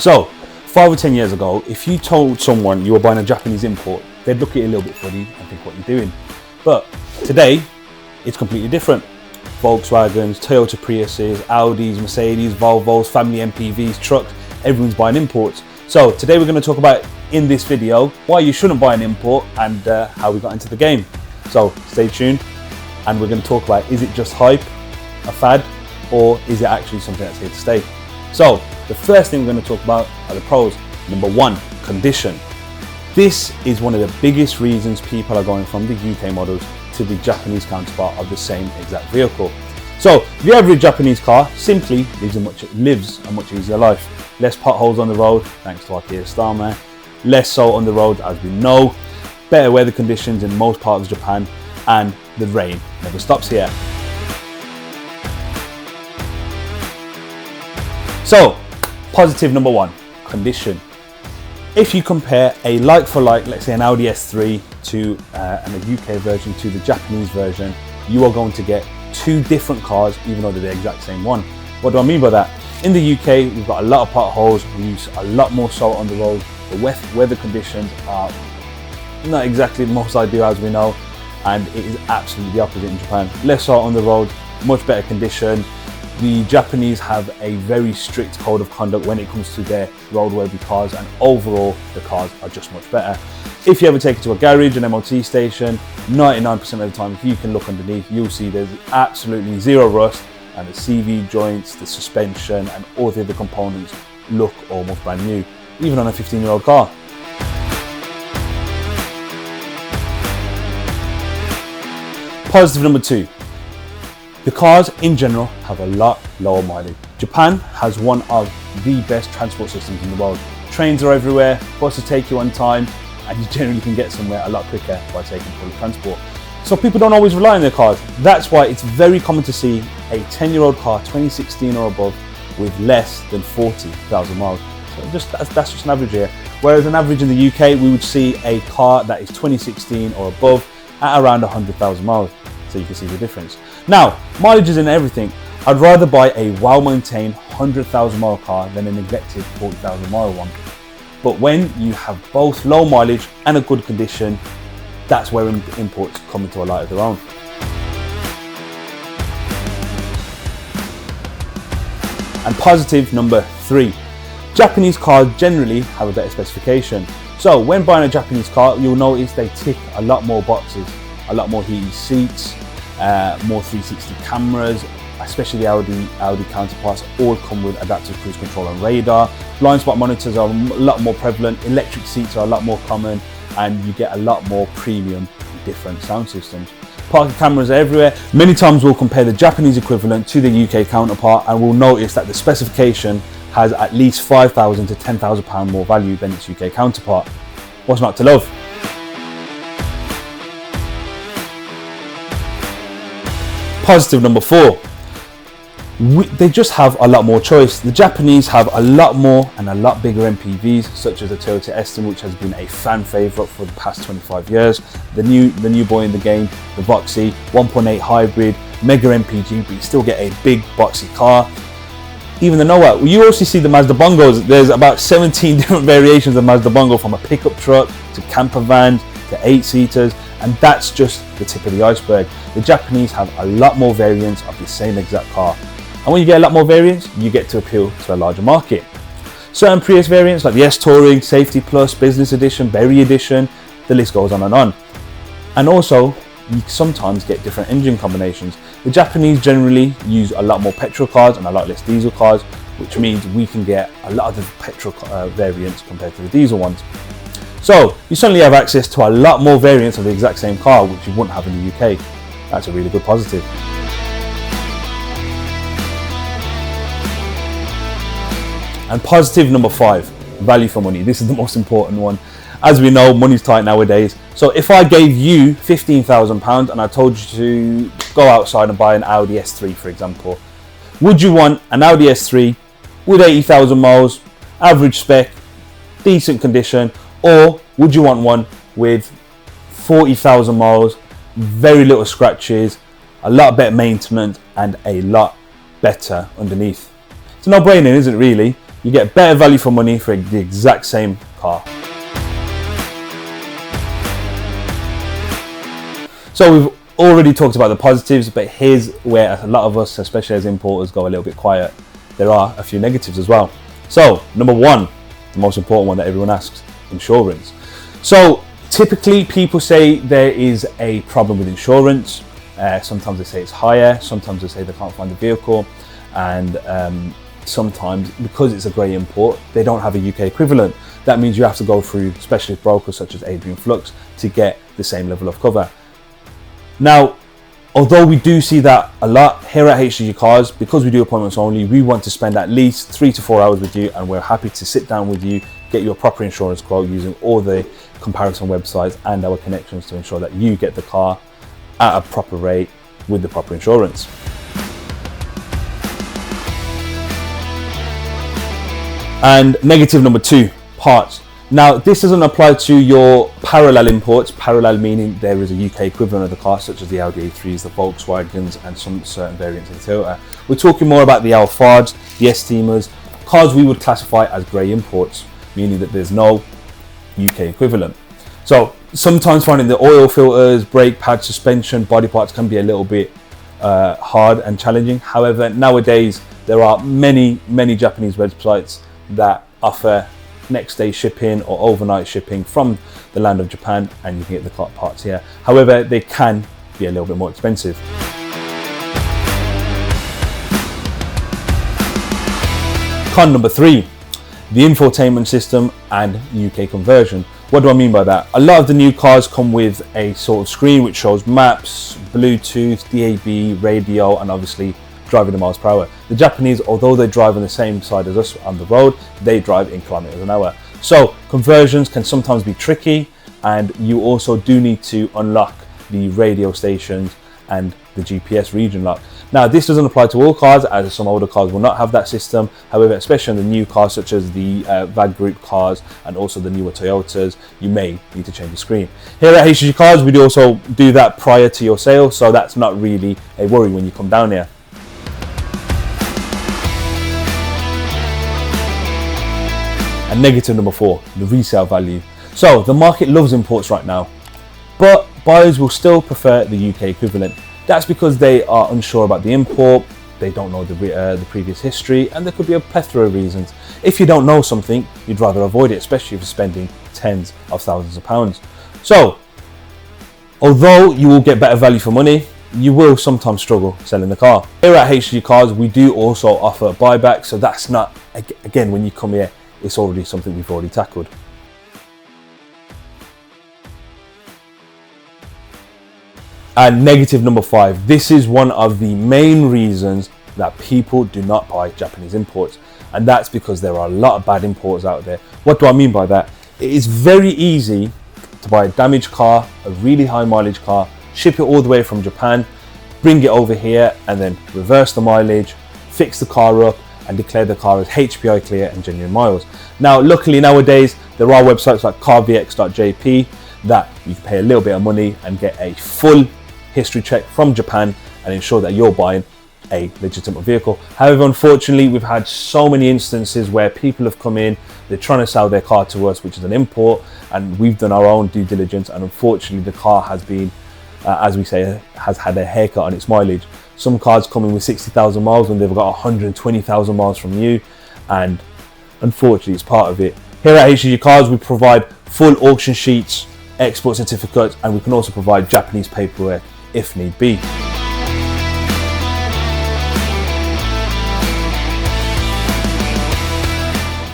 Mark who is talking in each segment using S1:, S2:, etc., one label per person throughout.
S1: So 5 or 10 years ago, if you told someone you were buying a Japanese import, they'd look at you a little bit funny and think what you're doing. But today, it's completely different. Volkswagens, Toyota Priuses, Audis, Mercedes, Volvos, family MPVs, trucks, everyone's buying imports. So today we're going to talk about, in this video, why you shouldn't buy an import and how we got into the game. So stay tuned and we're going to talk about, is it just hype, a fad, or is it actually something that's here to stay? So the first thing we're going to talk about are the pros. Number one, condition. This is one of the biggest reasons people are going from the UK models to the Japanese counterpart of the same exact vehicle. So the average Japanese car simply lives a much easier life. Less potholes on the road, thanks to our Kia Starman. Less so on the road, as we know. Better weather conditions in most parts of Japan, and the rain never stops here. So, positive number one, condition. If you compare a like for like, let's say an Audi S3 to a UK version to the Japanese version, you are going to get two different cars, even though they're the exact same one. What do I mean by that? In the UK, we've got a lot of potholes, we use a lot more salt on the road, the weather conditions are not exactly the most ideal, as we know, and it is absolutely the opposite in Japan. Less salt on the road, much better condition. The Japanese have a very strict code of conduct when it comes to their roadworthy cars, and overall the cars are just much better. If you ever take it to a garage, an MOT station, 99% of the time, if you can look underneath, you'll see there's absolutely zero rust, and the CV joints, the suspension, and all the other components look almost brand new, even on a 15-year-old car. Positive number two. The cars in general have a lot lower mileage. Japan has one of the best transport systems in the world. Trains are everywhere, buses take you on time, and you generally can get somewhere a lot quicker by taking public transport. So people don't always rely on their cars. That's why it's very common to see a 10-year-old car, 2016 or above, with less than 40,000 miles. So that's just an average here. Whereas an average in the UK, we would see a car that is 2016 or above at around 100,000 miles. So you can see the difference. Now, mileage isn't everything. I'd rather buy a well-maintained 100,000 mile car than a neglected 40,000 mile one. But when you have both low mileage and a good condition, that's where imports come into a light of their own. And positive number three, Japanese cars generally have a better specification. So when buying a Japanese car, you'll notice they tick a lot more boxes, a lot more heated seats, more 360 cameras, especially the Audi counterparts all come with adaptive cruise control and radar. Blind spot monitors are a lot more prevalent, electric seats are a lot more common, and you get a lot more premium different sound systems. Parking cameras are everywhere. Many times we'll compare the Japanese equivalent to the UK counterpart, and we'll notice that the specification has at least £5,000 to £10,000 more value than its UK counterpart. What's not to love? Positive number four, they just have a lot more choice. The Japanese have a lot more and a lot bigger MPVs, such as the Toyota Estin, which has been a fan favourite for the past 25 years. The new boy in the game, the Voxy 1.8 hybrid, mega MPG, but you still get a big boxy car. Even the Noah, you also see the Mazda Bongos. There's about 17 different variations of Mazda Bongo, from a pickup truck to camper vans to 8-seaters, and that's just the tip of the iceberg. The Japanese have a lot more variants of the same exact car. And when you get a lot more variants, you get to appeal to a larger market. Certain Prius variants like the S Touring, Safety Plus, Business Edition, Berry Edition, the list goes on and on. And also, you sometimes get different engine combinations. The Japanese generally use a lot more petrol cars and a lot less diesel cars, which means we can get a lot of the petrol variants compared to the diesel ones. So you suddenly have access to a lot more variants of the exact same car, which you wouldn't have in the UK. That's a really good positive. And positive number five, value for money. This is the most important one. As we know, money's tight nowadays. So if I gave you £15,000 and I told you to go outside and buy an Audi S3, for example, would you want an Audi S3 with 80,000 miles, average spec, decent condition, or would you want one with 40,000 miles, very little scratches, a lot better maintenance, and a lot better underneath? It's a no-brainer, isn't it, really? You get better value for money for the exact same car. So we've already talked about the positives, but here's where a lot of us, especially as importers, go a little bit quiet. There are a few negatives as well. So number one, the most important one that everyone asks, insurance. So typically people say there is a problem with insurance. Sometimes they say it's higher, sometimes they say they can't find the vehicle, and sometimes because it's a grey import, they don't have a UK equivalent. That means you have to go through specialist brokers such as Adrian Flux to get the same level of cover. Now, although we do see that a lot here at HDG Cars, because we do appointments only, we want to spend at least 3 to 4 hours with you, and we're happy to sit down with you, get you a proper insurance quote using all the comparison websites and our connections to ensure that you get the car at a proper rate with the proper insurance. And negative number 2, parts. Now, this doesn't apply to your parallel imports, parallel meaning there is a UK equivalent of the car, such as the Audi A3s, the Volkswagens, and some certain variants of the Toyota. We're talking more about the Alfards, the S-Teamers, cars we would classify as grey imports, meaning that there's no UK equivalent. So sometimes finding the oil filters, brake pads, suspension, body parts can be a little bit hard and challenging. However, nowadays there are many Japanese websites that offer next day shipping or overnight shipping from the land of Japan, and you can get the car parts here. However, they can be a little bit more expensive. Con number 3, the infotainment system and UK conversion. What do I mean by that? A lot of the new cars come with a sort of screen which shows maps, Bluetooth, DAB, radio, and obviously driving the miles per hour. The Japanese, although they drive on the same side as us on the road, they drive in kilometers an hour. So conversions can sometimes be tricky, and you also do need to unlock the radio stations and the GPS region lock. Now, this doesn't apply to all cars, as some older cars will not have that system. However, especially on the new cars such as the VAG group cars and also the newer Toyotas, you may need to change the screen. Here at HDG Cars, we also do that prior to your sale, so that's not really a worry when you come down here. And negative number 4, the resale value. So the market loves imports right now, but buyers will still prefer the UK equivalent. That's because they are unsure about the import, they don't know the previous history, and there could be a plethora of reasons. If you don't know something, you'd rather avoid it, especially if you're spending tens of thousands of pounds. So, although you will get better value for money, you will sometimes struggle selling the car. Here at HDG Cars, we do also offer buyback, so that's not, again, when you come here, it's already something we've already tackled. And negative number 5, this is one of the main reasons that people do not buy Japanese imports, and that's because there are a lot of bad imports out there. What do I mean by that? It is very easy to buy a damaged car, a really high mileage car, ship it all the way from Japan, bring it over here, and then reverse the mileage, fix the car up, and declare the car as HPI clear and genuine miles. Now, luckily nowadays, there are websites like carvx.jp that you can pay a little bit of money and get a full history check from Japan and ensure that you're buying a legitimate vehicle. However, unfortunately, we've had so many instances where people have come in, they're trying to sell their car to us, which is an import, and we've done our own due diligence, and unfortunately the car has been, as we say, has had a haircut on its mileage. Some cars come in with 60,000 miles when they've got 120,000 miles from you, and unfortunately it's part of it. Here at HDG Cars, we provide full auction sheets, export certificates, and we can also provide Japanese paperwork if need be.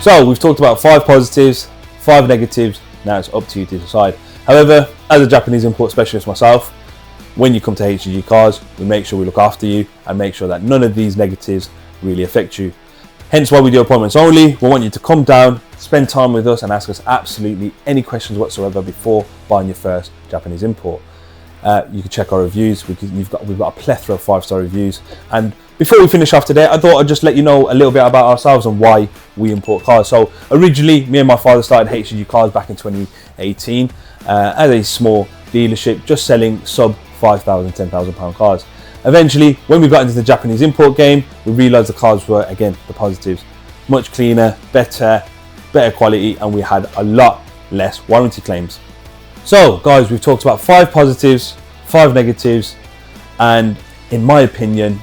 S1: So we've talked about 5 positives, 5 negatives. Now it's up to you to decide. However, as a Japanese import specialist myself, when you come to HDG Cars, we make sure we look after you and make sure that none of these negatives really affect you. Hence why we do appointments only. We want you to come down, spend time with us, and ask us absolutely any questions whatsoever before buying your first Japanese import. You can check our reviews. We've got a plethora of 5-star reviews. And before we finish off today, I thought I'd just let you know a little bit about ourselves and why we import cars. So originally, me and my father started HDG Cars back in 2018 as a small dealership, just selling sub £5,000, £10,000 cars. Eventually, when we got into the Japanese import game, we realised the cars were, again, the positives. much cleaner, better quality, and we had a lot less warranty claims. So guys, we've talked about 5 positives, 5 negatives, and in my opinion,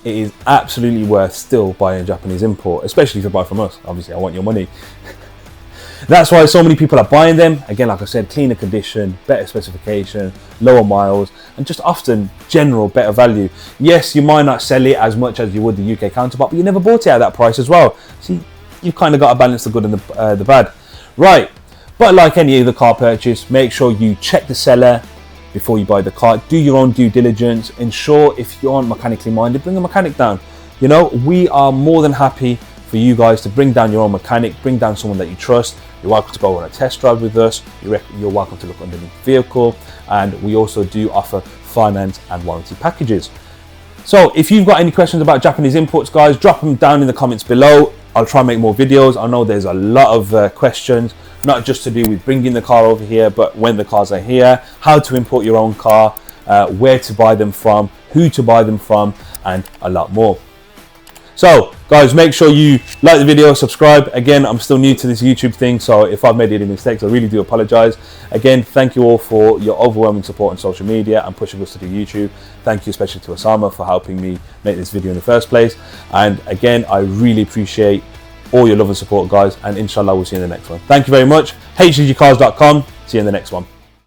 S1: it is absolutely worth still buying a Japanese import, especially if you buy from us. Obviously, I want your money. That's why so many people are buying them. Again, like I said, cleaner condition, better specification, lower miles, and just often general better value. Yes, you might not sell it as much as you would the UK counterpart, but you never bought it at that price as well. See, you've kind of got to balance the good and the bad. Right, but like any other car purchase, make sure you check the seller before you buy the car. Do your own due diligence. Ensure if you aren't mechanically minded, bring a mechanic down. You know, we are more than happy for you guys to bring down your own mechanic, bring down someone that you trust. You're welcome to go on a test drive with us. You're welcome to look underneath the vehicle, and we also do offer finance and warranty packages. So if you've got any questions about Japanese imports, guys, drop them down in the comments below. I'll try and make more videos. I know there's a lot of questions, not just to do with bringing the car over here, but when the cars are here, how to import your own car, where to buy them from, who to buy them from, and a lot more. So guys, make sure you like the video, subscribe. Again, I'm still new to this YouTube thing, so if I've made any mistakes, I really do apologize. Again, thank you all for your overwhelming support on social media and pushing us to do YouTube. Thank you especially to Osama for helping me make this video in the first place. And again, I really appreciate all your love and support, guys, and inshallah we'll see you in the next one. Thank you very much. HDGcars.com. See you in the next one.